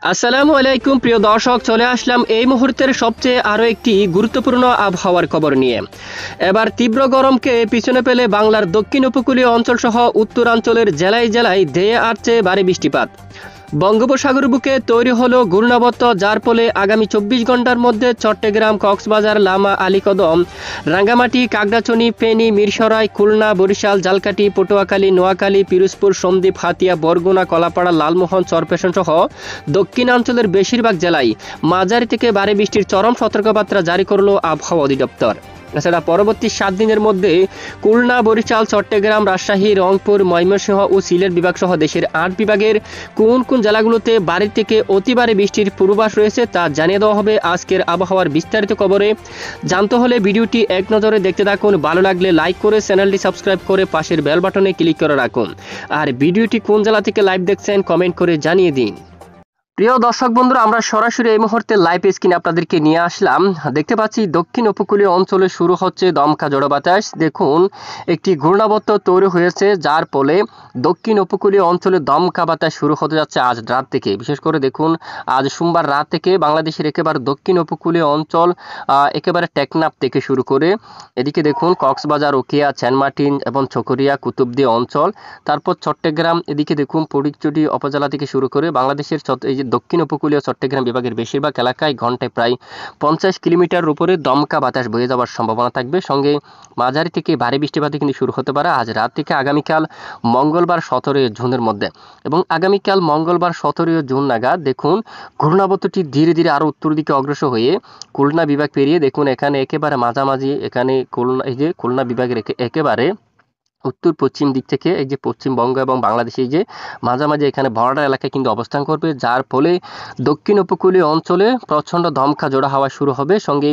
আসসালামু আলাইকুম প্রিয় দর্শক, চলে আসলাম এই মুহূর্তের সবচেয়ে আরও একটি গুরুত্বপূর্ণ আবহাওয়ার খবর নিয়ে। এবার তীব্র গরমকে পিছনে ফেলে বাংলার দক্ষিণ উপকূলীয় অঞ্চলসহ উত্তরাঞ্চলের জেলায় জেলায় ধেয়ে আসছে ভারী বৃষ্টিপাত। বঙ্গোপসাগর বুকে তৈরি হলো ঘূর্ণাবর্ত, যার ফলে আগামী 24 ঘন্টার মধ্যে চট্টগ্রাম, কক্সবাজার, লামা, আলীকদম, রাঙ্গামাটি, খাগড়াছড়ি, ফেনী, মিরসরাই, খুলনা, বরিশাল, ঝালকাঠি, পটুয়াখালী, নোয়াখালী, পিরোজপুর, সন্দ্বীপ, হাতিয়া, বরগুনা, কলাপাড়া, লালমোহন, চরপেশন সহ দক্ষিণাঞ্চলের বেশিরভাগ জেলায় মাঝারি থেকে ভারী বৃষ্টির চরম সতর্কবার্তা জারি করল আবহাওয়া অধিদপ্তর। এছাড়া পরবর্তী 7 দিনের মধ্যে খুলনা, বরিশাল, চট্টগ্রাম, রাজশাহী, রংপুর, ময়মনসিংহ ও সিলেট বিভাগ সহ দেশের 8 বিভাগের কোন কোন জেলাগুলোতে ভারী থেকে অতি ভারী বৃষ্টির পূর্বাভাস রয়েছে তা জানিয়ে দেওয়া হবে আজকের আবহাওয়ার বিস্তারিত খবরে। জানতে হলে ভিডিওটি এক নজরে দেখতে থাকুন। ভালো লাগলে লাইক করে চ্যানেলটি সাবস্ক্রাইব করে পাশের বেল বাটনে ক্লিক করে রাখুন। আর ভিডিওটি কোন জেলা থেকে লাইভ দেখছেন কমেন্ট করে জানিয়ে দিন। প্রিয় দর্শক বন্ধুরা, আমরা সরাসরি এই মুহূর্তে লাইভ স্ক্রিনে আপনাদেরকে নিয়ে আসলাম। দেখতে পাচ্ছি দক্ষিণ উপকূলীয় অঞ্চলে শুরু হচ্ছে দমকা ঝড়ো বাতাস। দেখুন, একটি ঘূর্ণাবর্ত তৈরি হয়েছে, যার ফলে দক্ষিণ উপকূলীয় অঞ্চলে দমকা বাতাস শুরু হতে যাচ্ছে আজ রাত থেকে। বিশেষ করে দেখুন, আজ সোমবার রাত থেকে বাংলাদেশের একেবারে দক্ষিণ উপকূলীয় অঞ্চল, একেবারে টেকনাফ থেকে শুরু করে এদিকে দেখুন কক্সবাজার, উখিয়া, সেন্টমার্টিন এবং চকরিয়া, কুতুবদিয়া অঞ্চল, তারপর চট্টগ্রাম, এদিকে দেখুন ফটিকছড়ি উপজেলা থেকে শুরু করে বাংলাদেশের এই যে দক্ষিণ উপকূলীয় চট্টগ্রাম বিভাগের বেশিরভাগ এলাকায় ঘন্টায় প্রায় 50 কিলোমিটার উপরে দমকা বাতাস বয়ে যাওয়ার সম্ভাবনা থাকবে। সঙ্গে মাঝারি থেকে ভারী বৃষ্টিপাত কিন্তু শুরু হতে পারে আজ রাত থেকে আগামীকাল মঙ্গলবার 17 জুনের মধ্যে। এবং আগামীকাল মঙ্গলবার 17 জুন নাগাদ দেখুন ঘূর্ণাবর্তটি ধীরে ধীরে আরও উত্তর দিকে অগ্রসর হয়ে খুলনা বিভাগ পেরিয়ে দেখুন এখানে একেবারে মাঝামাঝি, এখানে খুলনা, এই যে খুলনা বিভাগের একেবারে উত্তর পশ্চিম দিক থেকে এই যে পশ্চিমবঙ্গ এবং বাংলাদেশে যে মাঝামাঝি এখানে বর্ডার এলাকায় কিন্তু অবস্থান করবে, যার ফলে দক্ষিণ উপকূলীয় অঞ্চলে প্রচণ্ড দমকা জোড়া হাওয়া শুরু হবে। সঙ্গে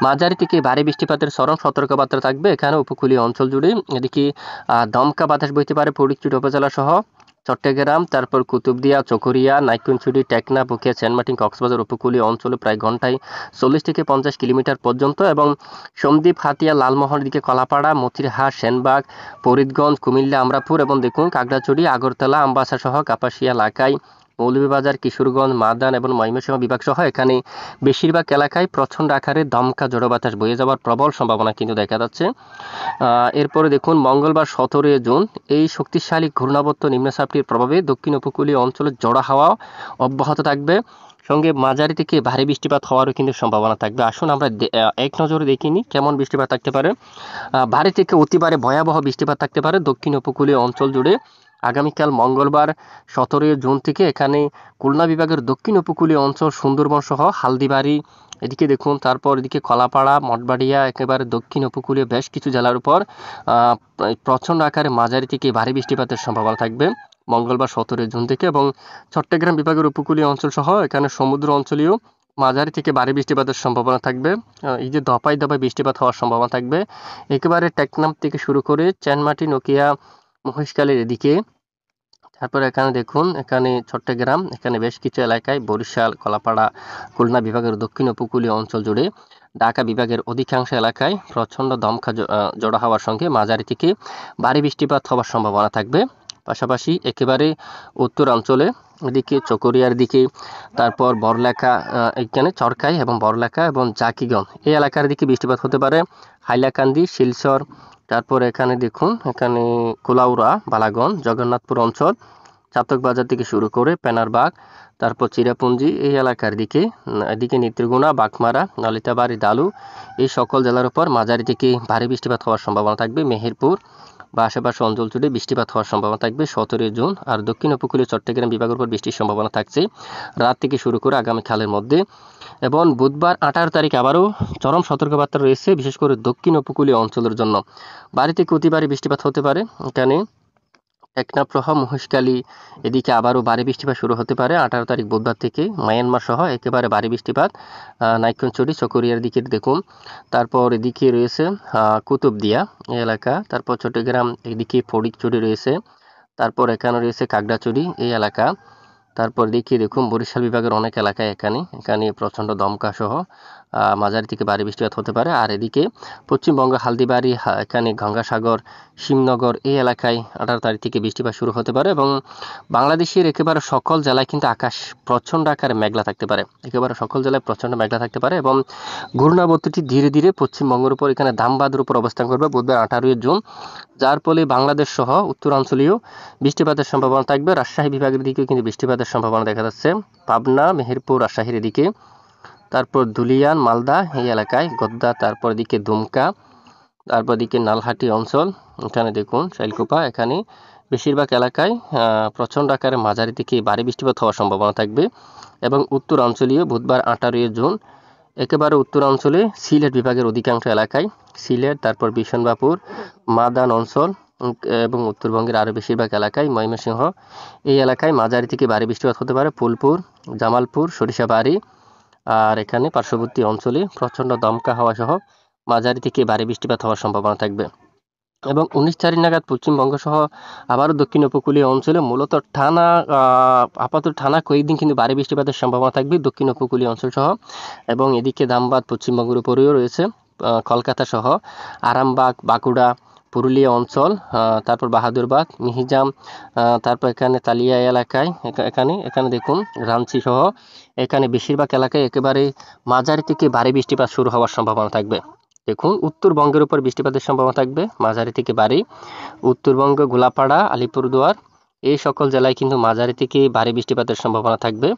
মাঝারি থেকে ভারী বৃষ্টিপাতের চরম সতর্কবার্তা থাকবে এখানে উপকূলীয় অঞ্চল জুড়ে। এদিকে দমকা বাতাস বইতে পারে ফটিকছড়ি উপজেলা সহ চট্টগ্রাম, তারপর কুতুবদিয়া, চকরিয়া, নাইকুনছড়ি, টেকনাফ, উখিয়া, সেন্টমার্টিন, কক্সবাজার উপকূলীয় অঞ্চলে প্রায় ঘন্টায় 40 থেকে 50 কিলোমিটার পর্যন্ত। এবং সন্দ্বীপ, হাতিয়া, লালমোহনের দিকে কলাপাড়া, মতিরহাট, সেনবাগ, ফরিদগঞ্জ, কুমিল্লা, আমরাপুর এবং দেখুন খাগড়াছড়ি, আগরতলা, আমবাসা সহ কাপাসিয়া এলাকায়, মৌলভীবাজার, কিশোরগঞ্জ, মাদান এবং ময়মনসিংহ বিভাগ সহ এখানে বেশিরভাগ এলাকায় প্রচণ্ড আকারে দমকা ঝড়ো বাতাস বয়ে যাওয়ার প্রবল সম্ভাবনা কিন্তু দেখা যাচ্ছে। এরপরে দেখুন মঙ্গলবার 17 জুন এই শক্তিশালী ঘূর্ণাবর্ত নিম্নচাপটির প্রভাবে দক্ষিণ উপকূলীয় অঞ্চলে জোড়া হাওয়া অব্যাহত থাকবে। সঙ্গে মাঝারি থেকে ভারী বৃষ্টিপাত হওয়ারও কিন্তু সম্ভাবনা থাকবে। আসুন আমরা এক নজরে দেখিনি কেমন বৃষ্টিপাত থাকতে পারে। ভারী থেকে অতি ভারী ভয়াবহ বৃষ্টিপাত থাকতে পারে দক্ষিণ উপকূলীয় অঞ্চল জুড়ে আগামীকাল মঙ্গলবার 17 জুন থেকে। এখানে খুলনা বিভাগের দক্ষিণ উপকূলীয় অঞ্চল, সুন্দরবন সহ হালদিবাড়ি, এদিকে দেখুন, তারপর এদিকে কলাপাড়া, মঠবাড়িয়া, একেবারে দক্ষিণ উপকূলীয় বেশ কিছু জেলার উপর প্রচণ্ড আকারে মাঝারি থেকে ভারী বৃষ্টিপাতের সম্ভাবনা থাকবে মঙ্গলবার 17 জুন থেকে। এবং চট্টগ্রাম বিভাগের উপকূলীয় অঞ্চল সহ এখানে সমুদ্র অঞ্চলীয় মাঝারি থেকে ভারী বৃষ্টিপাতের সম্ভাবনা থাকবে। এই যে দফায় দফায় বৃষ্টিপাত হওয়ার সম্ভাবনা থাকবে একেবারে টেকনাফ থেকে শুরু করে সেন্টমার্টিন, উখিয়া, মহেশখালীর এদিকে। তারপর এখানে দেখুন, এখানে চট্টগ্রাম, এখানে বেশ কিছু এলাকায়, বরিশাল, কলাপাড়া, খুলনা বিভাগের দক্ষিণ উপকূলীয় অঞ্চল জুড়ে, ঢাকা বিভাগের অধিকাংশ এলাকায় প্রচণ্ড দমকা জোড়া হওয়ার সঙ্গে মাঝারি থেকে ভারী বৃষ্টিপাত হওয়ার সম্ভাবনা থাকবে। পাশাপাশি একেবারে উত্তরাঞ্চলে এদিকে চকরিয়ার দিকে, তারপর বড়লেখা, এখানে চরকাই এবং বড়লেখা এবং জাকিগঞ্জ এই এলাকার দিকে বৃষ্টিপাত হতে পারে। হাইলাকান্দি, শিলচর, তারপর এখানে দেখুন এখানে কুলাউড়া, বালাগঞ্জ, জগন্নাথপুর অঞ্চল, চাতকবাজার থেকে শুরু করে পেনারবাগ, তারপর চিরাপুঞ্জি এই এলাকার দিকে, এদিকে নেত্রকোনা, বাঘমারা, নালিতাবাড়ি, দালু এই সকল জেলার উপর মাঝারি থেকে ভারী বৃষ্টিপাত হওয়ার সম্ভাবনা থাকবে। মেহেরপুর বা আশেপাশে অঞ্চল জুড়ে বৃষ্টিপাত হওয়ার সম্ভাবনা থাকবে 17 জুন। আর দক্ষিণ উপকূলীয় চট্টগ্রাম বিভাগের উপর বৃষ্টির সম্ভাবনা থাকছে রাত থেকে শুরু করে আগামীকালের মধ্যে। এবং বুধবার 18 তারিখ আবারও চরম সতর্কবার্তা রয়েছে বিশেষ করে দক্ষিণ উপকূলীয় অঞ্চলের জন্য। ভারী থেকে অতি ভারী বৃষ্টিপাত হতে পারে এখানে টেকনাফ সহ মহেশখালী, এদিকে আবারও ভারী বৃষ্টিপাত শুরু হতে পারে 18 তারিখ বুধবার থেকে। মায়ানমার সহ একেবারে ভারী বৃষ্টিপাত নাইকুনছড়ি, চকরিয়ার দিকে দেখুন। তারপর এদিকে রয়েছে কুতুবদিয়া এই এলাকা, তারপর চট্টগ্রাম এদিকে ফটিকছড়ি রয়েছে, তারপর এখানে রয়েছে খাগড়াছড়ি এই এলাকা, তারপর দেখিয়ে দেখুন বরিশাল বিভাগের অনেক এলাকায় এখানে প্রচণ্ড দমকা সহ মাঝারি থেকে ভারী বৃষ্টিপাত হতে পারে। আর এদিকে পশ্চিমবঙ্গ হালদিবাড়ি এখানে গঙ্গাসাগর শিবনগর এই এলাকায় 18 তারিখ থেকে বৃষ্টিপাত শুরু হতে পারে এবং বাংলাদেশের একেবারে সকল জেলায় কিন্তু আকাশ প্রচণ্ড আকারে মেঘলা থাকতে পারে, একেবারে সকল জেলায় প্রচণ্ড মেঘলা থাকতে পারে এবং ঘূর্ণাবর্তটি ধীরে ধীরে পশ্চিমবঙ্গের উপর এখানে ধানবাদের উপর অবস্থান করবে বুধবার 18 জুন, যার ফলে বাংলাদেশ সহ উত্তরাঞ্চলীয় বৃষ্টিপাতের সম্ভাবনা থাকবে। রাজশাহী বিভাগের দিকেও কিন্তু বৃষ্টিপাতের সম্ভাবনা দেখা যাচ্ছে, পাবনা মেহেরপুর রাজশাহীর দিকে, তারপর ধুলিয়ান মালদা এই এলাকায় গোদ্দা, তারপর দিকে দুমকা, তারপর দিকে নালহাটি অঞ্চল, এখানে দেখুন শাইলকুপা, এখানে বেশিরভাগ এলাকায় প্রচণ্ড আকারে মাঝারি থেকে ভারী বৃষ্টিপাত হওয়ার সম্ভাবনা থাকবে এবং উত্তরাঞ্চলীয় বুধবার 18 জুন একেবারে উত্তরাঞ্চলে সিলেট বিভাগের অধিকাংশ এলাকায়, সিলেট তারপর বিশনবাপুর মাদান অঞ্চল এবং উত্তরবঙ্গের আরও বেশিরভাগ এলাকায়, ময়মনসিংহ এই এলাকায় মাঝারি থেকে ভারী বৃষ্টিপাত হতে পারে, ফুলপুর জামালপুর সরিষাবাড়ি আর এখানে পার্শ্ববর্তী অঞ্চলে প্রচণ্ড দমকা হাওয়া সহ মাঝারি থেকে ভারী বৃষ্টিপাত হওয়ার সম্ভাবনা থাকবে এবং 19 তারিখ নাগাদ পশ্চিমবঙ্গ সহ আবারও দক্ষিণ উপকূলীয় অঞ্চলে মূলত আপাতত টানা কয়েকদিন কিন্তু ভারী বৃষ্টিপাতের সম্ভাবনা থাকবে দক্ষিণ উপকূলীয় অঞ্চল সহ এবং এদিকে ধানবাদ পশ্চিমবঙ্গের উপরেও রয়েছে, কলকাতা সহ আরামবাগ বাঁকুড়া পুরুলিয়া অঞ্চল, তারপর বাহাদুরবাগ মিহিজাম, তারপর এখানে তালিয়া এলাকায় এখানে দেখুন রাঞ্চি সহ এখানে বেশিরভাগ এলাকায় একেবারে মাঝারি থেকে ভারী বৃষ্টিপাত শুরু হওয়ার সম্ভাবনা থাকবে। দেখুন উত্তরবঙ্গের উপর বৃষ্টিপাতের সম্ভাবনা থাকবে মাঝারি থেকে ভারী, উত্তরবঙ্গ গোলাপাড়া আলিপুরদুয়ার এই সকল জেলায় কিন্তু মাঝারি থেকে ভারী বৃষ্টিপাতের সম্ভাবনা থাকবে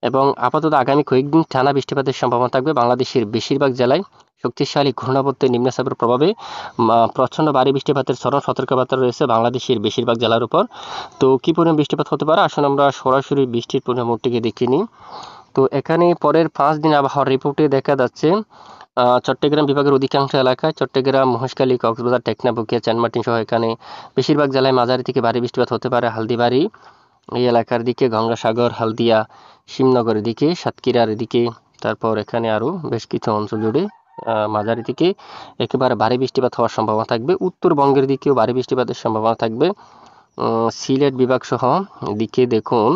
এবং আপাতত আগামী কয়েকদিন টানা বৃষ্টিপাতের সম্ভাবনা থাকবে বাংলাদেশের বেশিরভাগ জেলায়। শক্তিশালী ঘূর্ণাবর্তের নিম্নচাপের প্রভাবে প্রচণ্ড ভারী বৃষ্টিপাতের চরম সতর্কবার্তা রয়েছে বাংলাদেশের বেশিরভাগ জেলার উপর। তো কী পরিমাণ বৃষ্টিপাত হতে পারে আসুন আমরা সরাসরি বৃষ্টির পরিমাণটিকে দেখে নিই। তো এখানে পরের 5 দিন আবহাওয়ার রিপোর্টে দেখা যাচ্ছে চট্টগ্রাম বিভাগের অধিকাংশ এলাকায়, চট্টগ্রাম মহেশখালী কক্সবাজার টেকনাফ বগুড়া চানমার্টিন সহ এখানে বেশিরভাগ জেলায় মাঝারি থেকে ভারী বৃষ্টিপাত হতে পারে। হালদিবাড়ি এই এলাকার দিকে, গঙ্গাসাগর হালদিয়া শিবনগরের দিকে, সাতক্ষীরার দিকে, তারপর এখানে আরও বেশ কিছু অঞ্চল জুড়ে মাঝারি থেকে একেবারে ভারী বৃষ্টিপাত হওয়ার সম্ভাবনা থাকবে। উত্তরবঙ্গের দিকেও ভারী বৃষ্টিপাতের সম্ভাবনা থাকবে। সিলেট বিভাগ সহ দিকে দেখুন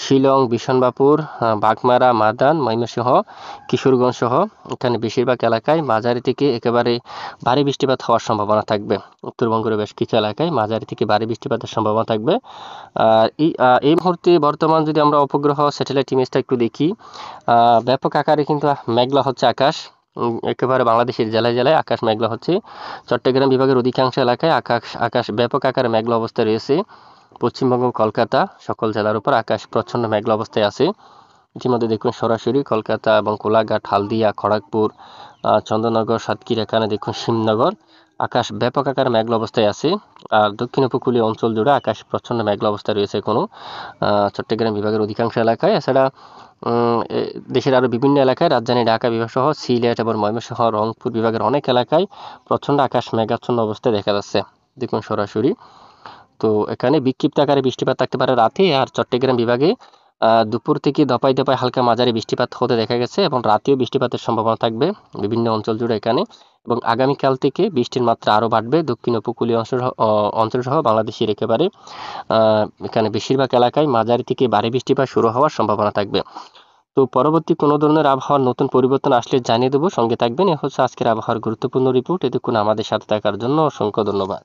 শিলং বিশনবাপুর বাগমারা মাদান ময়মনসিংহ কিশোরগঞ্জ সহ এখানে বেশিরভাগ এলাকায় মাঝারি থেকে একেবারে ভারী বৃষ্টিপাত হওয়ার সম্ভাবনা থাকবে। উত্তরবঙ্গের বেশ কিছু এলাকায় মাঝারি থেকে ভারী বৃষ্টিপাতের সম্ভাবনা থাকবে। আর এই মুহূর্তে বর্তমান যদি আমরা উপগ্রহ স্যাটেলাইট ইমেজটা একটু দেখি, ব্যাপক আকারে কিন্তু মেঘলা হচ্ছে আকাশ, একেবারে বাংলাদেশের জেলায় জেলায় আকাশ মেঘলা হচ্ছে। চট্টগ্রাম বিভাগের অধিকাংশ এলাকায় আকাশ ব্যাপক আকারে মেঘলা অবস্থায় রয়েছে। পশ্চিমবঙ্গ কলকাতা সকল জেলার উপর আকাশ প্রচণ্ড মেঘলা অবস্থায় আছে। ইতিমধ্যে দেখুন সরাসরি কলকাতা এবং কোলাঘাট হালদিয়া খড়গপুর চন্দ্রনগর সাতক্ষীরা এখানে দেখুন শিবনগর আকাশ ব্যাপক আকারে মেঘলা অবস্থায় আছে। আর দক্ষিণ উপকূলীয় অঞ্চল জুড়ে আকাশ প্রচণ্ড মেঘলা অবস্থায় রয়েছে কোনো চট্টগ্রাম বিভাগের অধিকাংশ এলাকায়। এছাড়া দেশের আরও বিভিন্ন এলাকায় রাজধানী ঢাকা বিভাগ সহ সিলেট এবং ময়মনসিংহ রংপুর বিভাগের অনেক এলাকায় প্রচণ্ড আকাশ মেঘাচ্ছন্ন অবস্থায় দেখা যাচ্ছে দেখুন সরাসরি। তো এখানে বিক্ষিপ্ত আকারে বৃষ্টিপাত থাকতে পারে রাতে, আর চট্টগ্রাম বিভাগে দুপুর থেকে দপায় দপায় হালকা মাঝারি বৃষ্টিপাত হতে দেখা গেছে এবং রাতেও বৃষ্টিপাতের সম্ভাবনা থাকবে বিভিন্ন অঞ্চল জুড়ে এখানে এবং আগামীকাল থেকে বৃষ্টির মাত্রা আরও বাড়বে দক্ষিণ উপকূলীয় অঞ্চল সহ বাংলাদেশের একেবারে এখানে বেশিরভাগ এলাকায় মাঝারি থেকে ভারী বৃষ্টিপাত শুরু হওয়ার সম্ভাবনা থাকবে। তো পরবর্তী কোনো ধরনের আবহাওয়ার নতুন পরিবর্তন আসলে জানিয়ে দেবো, সঙ্গে থাকবেন। এ হচ্ছে আজকের আবহাওয়ার গুরুত্বপূর্ণ রিপোর্ট। এতক্ষণ আমাদের সাথে থাকার জন্য অসংখ্য ধন্যবাদ।